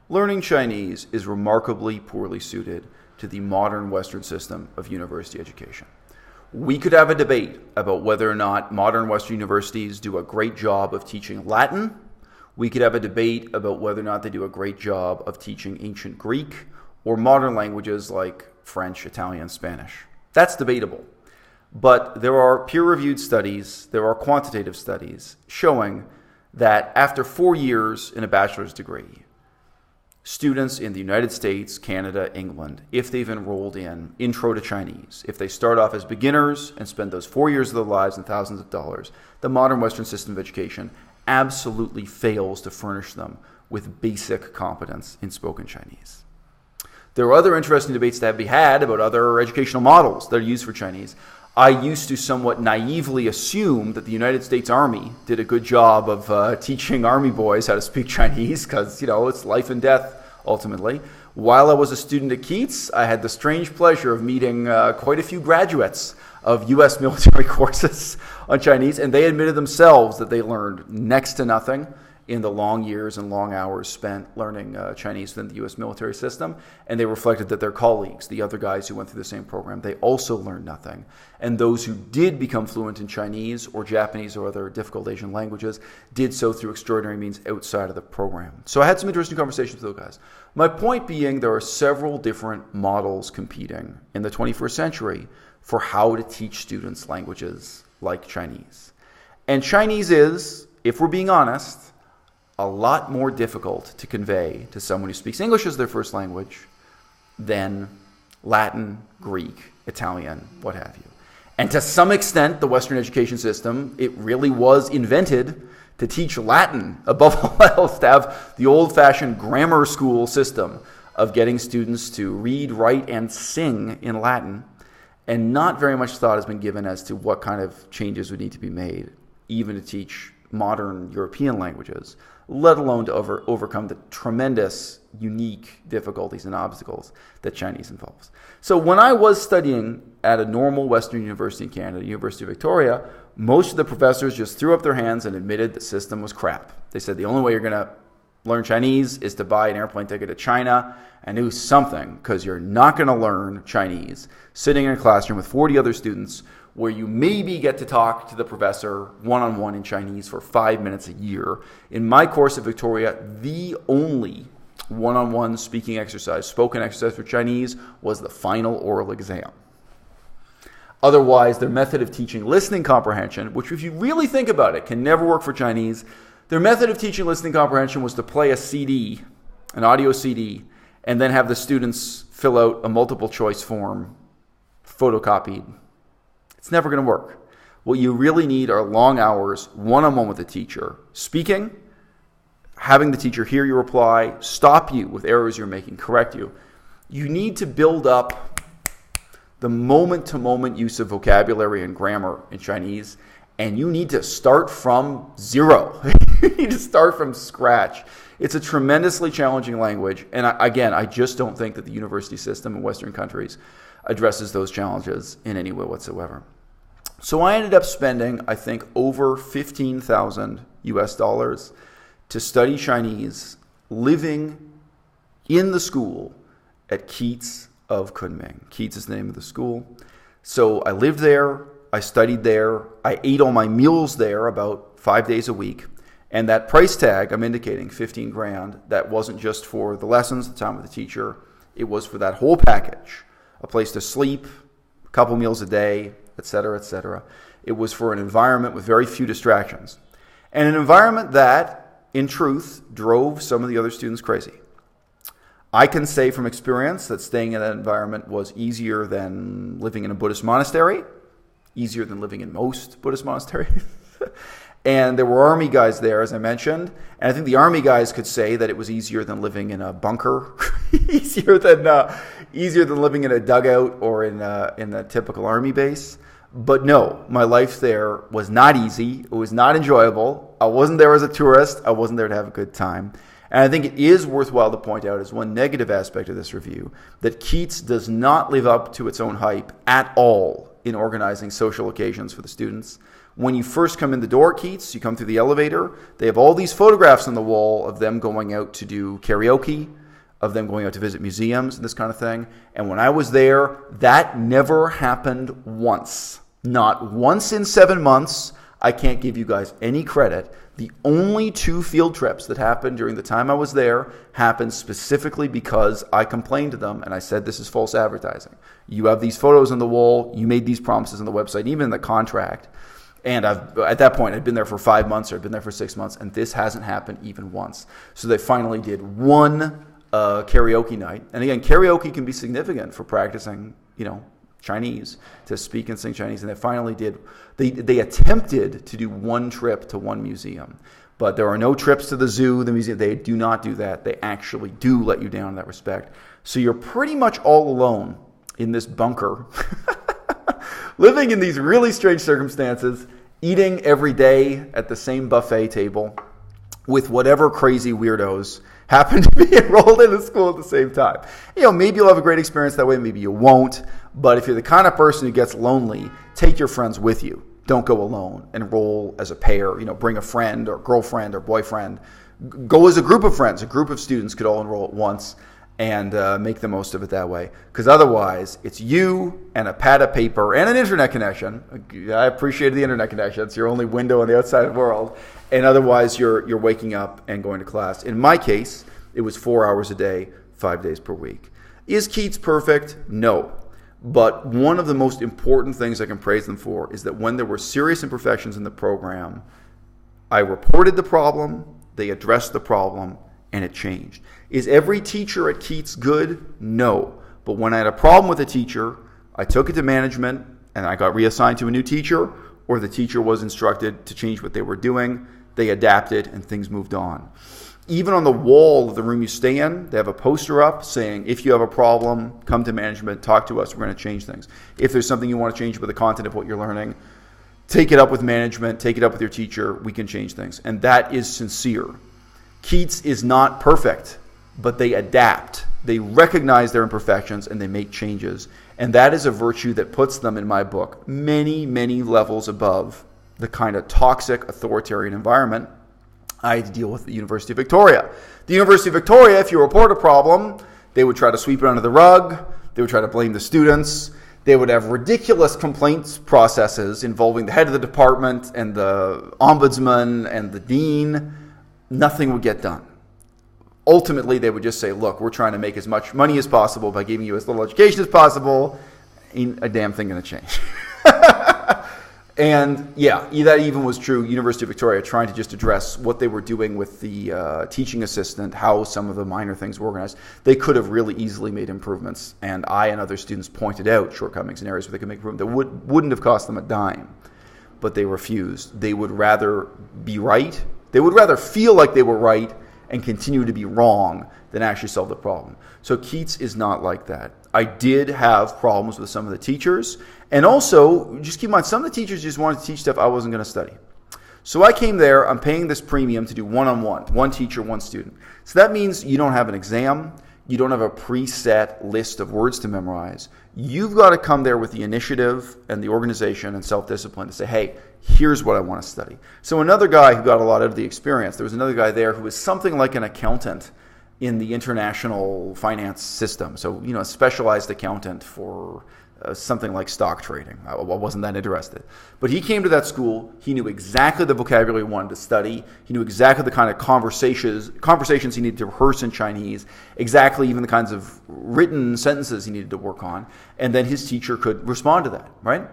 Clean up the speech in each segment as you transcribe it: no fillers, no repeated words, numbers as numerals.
learning Chinese is remarkably poorly suited to the modern Western system of university education. We could have a debate about whether or not modern Western universities do a great job of teaching Latin. We could have a debate about whether or not they do a great job of teaching ancient Greek or modern languages like French, Italian, Spanish. That's debatable. But there are peer-reviewed studies, there are quantitative studies showing that after 4 years in a bachelor's degree, students in the United States, Canada, England, if they've enrolled in Intro to Chinese, if they start off as beginners and spend those 4 years of their lives and thousands of dollars, the modern Western system of education absolutely fails to furnish them with basic competence in spoken Chinese. There are other interesting debates to be had about other educational models that are used for Chinese. I used to somewhat naively assume that the United States Army did a good job of teaching Army boys how to speak Chinese because, it's life and death ultimately. While I was a student at Keats, I had the strange pleasure of meeting quite a few graduates of U.S. military courses on Chinese, and they admitted themselves that they learned next to nothing in the long years and long hours spent learning Chinese within the U.S. military system. And they reflected that their colleagues, the other guys who went through the same program, they also learned nothing. And those who did become fluent in Chinese or Japanese or other difficult Asian languages did so through extraordinary means outside of the program. So I had some interesting conversations with those guys. My point being, there are several different models competing in the 21st century for how to teach students languages like Chinese. And Chinese is, if we're being honest, a lot more difficult to convey to someone who speaks English as their first language than Latin, Greek, Italian, what have you. And to some extent, the Western education system, it really was invented to teach Latin, above all else, to have the old-fashioned grammar school system of getting students to read, write, and sing in Latin. And not very much thought has been given as to what kind of changes would need to be made, even to teach modern European languages, let alone to overcome the tremendous, unique difficulties and obstacles that Chinese involves. So when I was studying at a normal Western university in Canada, University of Victoria, most of the professors just threw up their hands and admitted the system was crap. They said the only way you're going to learn Chinese is to buy an airplane ticket to China and do something, because you're not going to learn Chinese sitting in a classroom with 40 other students where you maybe get to talk to the professor one-on-one in Chinese for 5 minutes a year. In my course at Victoria, the only one-on-one speaking exercise, spoken exercise for Chinese was the final oral exam. Otherwise, their method of teaching listening comprehension, which if you really think about it, can never work for Chinese, their method of teaching listening comprehension was to play a CD, an audio CD, and then have the students fill out a multiple choice form, photocopied. It's never going to work. What you really need are long hours, one-on-one with the teacher, speaking, having the teacher hear your reply, stop you with errors you're making, correct you. You need to build up the moment-to-moment use of vocabulary and grammar in Chinese, and you need to start from zero. You need to start from scratch. It's a tremendously challenging language, and I just don't think that the university system in Western countries addresses those challenges in any way whatsoever. So I ended up spending, I think, over $15,000 US to study Chinese, living in the school at Keats of Kunming. Keats is the name of the school. So I lived there, I studied there, I ate all my meals there about 5 days a week. And that price tag I'm indicating, $15,000, that wasn't just for the lessons, the time with the teacher, it was for that whole package. A place to sleep, a couple meals a day, etc., etc. It was for an environment with very few distractions. And an environment that, in truth, drove some of the other students crazy. I can say from experience that staying in that environment was easier than living in a Buddhist monastery, easier than living in most Buddhist monasteries. And there were army guys there, as I mentioned. And I think the army guys could say that it was easier than living in a bunker, easier than living in a dugout or in a typical army base. But no, my life there was not easy. It was not enjoyable. I wasn't there as a tourist. I wasn't there to have a good time. And I think it is worthwhile to point out as one negative aspect of this review that Keats does not live up to its own hype at all in organizing social occasions for the students. When you first come in the door at Keats, you come through the elevator, they have all these photographs on the wall of them going out to do karaoke, of them going out to visit museums and this kind of thing. And when I was there, that never happened once. Not once in 7 months. I can't give you guys any credit. The only 2 field trips that happened during the time I was there happened specifically because I complained to them and I said, this is false advertising. You have these photos on the wall. You made these promises on the website, even in the contract. And at that point, I'd been there for 5 months or I'd been there for 6 months, and this hasn't happened even once. So they finally did one karaoke night. And again, karaoke can be significant for practicing, Chinese, to speak and sing Chinese. And they finally did. They attempted to do one trip to one museum. But there are no trips to the zoo, the museum. They do not do that. They actually do let you down in that respect. So you're pretty much all alone in this bunker, living in these really strange circumstances, eating every day at the same buffet table with whatever crazy weirdos happen to be enrolled in the school at the same time. Maybe you'll have a great experience that way, maybe you won't. But if you're the kind of person who gets lonely, take your friends with you. Don't go alone. Enroll as a pair. Bring a friend or girlfriend or boyfriend. Go as a group of friends. A group of students could all enroll at once and make the most of it that way. Because otherwise, it's you and a pad of paper and an internet connection. I appreciate the internet connection. It's your only window on the outside world. And otherwise, you're waking up and going to class. In my case, it was 4 hours a day, 5 days per week. Is Keats perfect? No. But one of the most important things I can praise them for is that when there were serious imperfections in the program, I reported the problem, they addressed the problem, and it changed. Is every teacher at Keats good? No. But when I had a problem with a teacher, I took it to management and I got reassigned to a new teacher, or the teacher was instructed to change what they were doing. They adapted and things moved on. Even on the wall of the room you stay in, they have a poster up saying, if you have a problem, come to management, talk to us, we're going to change things. If there's something you want to change with the content of what you're learning, take it up with management, take it up with your teacher, we can change things. And that is sincere. Keats is not perfect, but they adapt. They recognize their imperfections and they make changes. And that is a virtue that puts them, in my book, many, many levels above the kind of toxic authoritarian environment I had to deal with at the University of Victoria. The University of Victoria, if you report a problem, they would try to sweep it under the rug. They would try to blame the students. They would have ridiculous complaints processes involving the head of the department and the ombudsman and the dean. Nothing would get done. Ultimately, they would just say, look, we're trying to make as much money as possible by giving you as little education as possible. Ain't a damn thing going to change. And yeah, that even was true. University of Victoria trying to just address what they were doing with the teaching assistant, how some of the minor things were organized. They could have really easily made improvements. And I and other students pointed out shortcomings in areas where they could make improvement that wouldn't have cost them a dime. But they refused. They would rather be right. They would rather feel like they were right and continue to be wrong than actually solve the problem. So Keats is not like that. I did have problems with some of the teachers. And also, just keep in mind, some of the teachers just wanted to teach stuff I wasn't going to study. So I came there, I'm paying this premium to do one-on-one, one teacher, one student. So that means you don't have an exam, you don't have a preset list of words to memorize. You've got to come there with the initiative and the organization and self-discipline to say, hey, here's what I want to study. So another guy who got a lot out of the experience, there was another guy there who was something like an accountant in the international finance system. So, a specialized accountant for something like stock trading. I wasn't that interested. But he came to that school. He knew exactly the vocabulary he wanted to study. He knew exactly the kind of conversations he needed to rehearse in Chinese, exactly even the kinds of written sentences he needed to work on. And then his teacher could respond to that, right?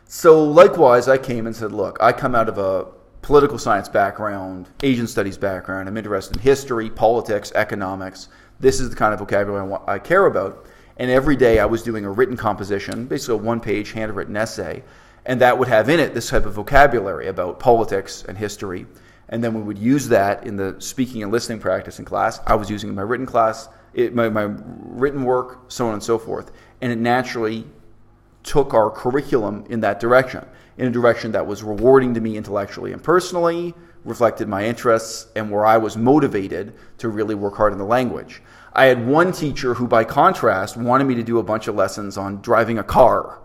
So likewise, I came and said, look, I come out of a political science background, Asian studies background. I'm interested in history, politics, economics. This is the kind of vocabulary I care about. And every day I was doing a written composition, basically a one-page handwritten essay, and that would have in it this type of vocabulary about politics and history. And then we would use that in the speaking and listening practice in class. I was using it in my written class, my written work, so on and so forth. And it naturally took our curriculum in that direction, in a direction that was rewarding to me intellectually and personally, reflected my interests, and where I was motivated to really work hard in the language. I had one teacher who, by contrast, wanted me to do a bunch of lessons on driving a car,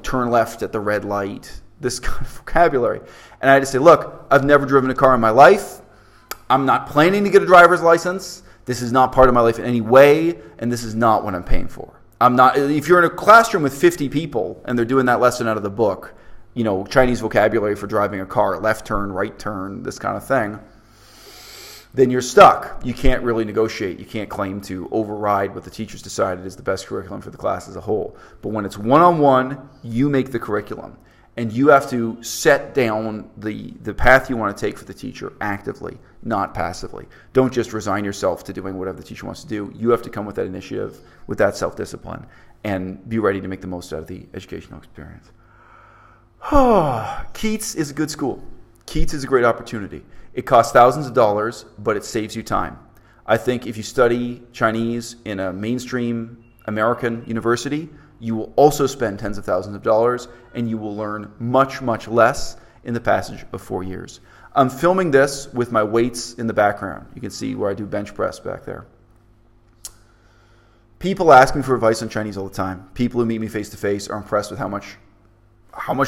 turn left at the red light, this kind of vocabulary. And I had to say, look, I've never driven a car in my life. I'm not planning to get a driver's license. This is not part of my life in any way, and this is not what I'm paying for. I'm not. If you're in a classroom with 50 people and they're doing that lesson out of the book, Chinese vocabulary for driving a car, left turn, right turn, this kind of thing, then you're stuck. You can't really negotiate. You can't claim to override what the teachers decided is the best curriculum for the class as a whole. But when it's one-on-one, you make the curriculum. And you have to set down the path you want to take for the teacher actively, not passively. Don't just resign yourself to doing whatever the teacher wants to do. You have to come with that initiative, with that self-discipline, and be ready to make the most out of the educational experience. Keats is a good school. Keats is a great opportunity. It costs thousands of dollars, but it saves you time. I think if you study Chinese in a mainstream American university, you will also spend tens of thousands of dollars, and you will learn much, much less in the passage of 4 years. I'm filming this with my weights in the background. You can see where I do bench press back there. People ask me for advice on Chinese all the time. People who meet me face to face are impressed with how much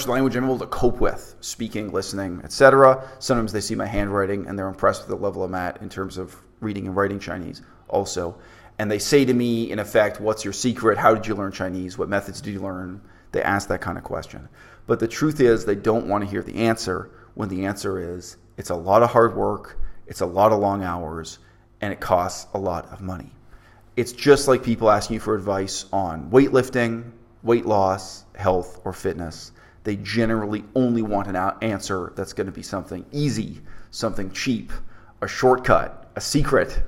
language I'm able to cope with, speaking, listening, etc. Sometimes they see my handwriting and they're impressed with the level I'm at in terms of reading and writing Chinese also. And they say to me, in effect, what's your secret? How did you learn Chinese? What methods did you learn? They ask that kind of question. But the truth is they don't want to hear the answer when the answer is it's a lot of hard work, it's a lot of long hours, and it costs a lot of money. It's just like people asking you for advice on weightlifting, weight loss, health, or fitness. They generally only want an answer that's going to be something easy, something cheap, a shortcut, a secret.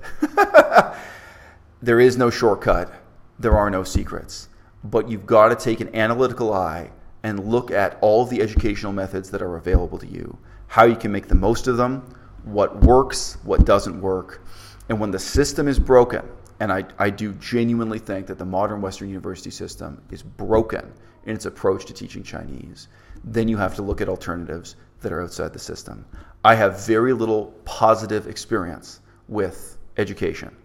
There is no shortcut. There are no secrets. But you've got to take an analytical eye and look at all the educational methods that are available to you, how you can make the most of them, what works, what doesn't work. And when the system is broken, and I do genuinely think that the modern Western university system is broken in its approach to teaching Chinese, then you have to look at alternatives that are outside the system. I have very little positive experience with education.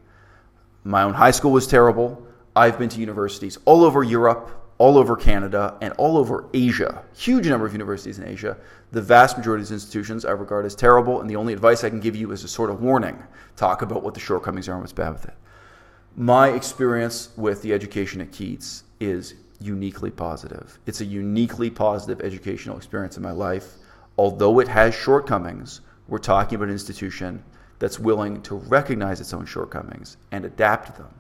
My own high school was terrible. I've been to universities all over Europe, all over Canada, and all over Asia. Huge number of universities in Asia. The vast majority of these institutions I regard as terrible, and the only advice I can give you is a sort of warning. Talk about what the shortcomings are and what's bad with it. My experience with the education at Keats is uniquely positive. It's a uniquely positive educational experience in my life. Although it has shortcomings, we're talking about an institution that's willing to recognize its own shortcomings and adapt to them,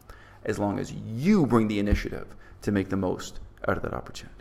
as long as you bring the initiative to make the most out of that opportunity.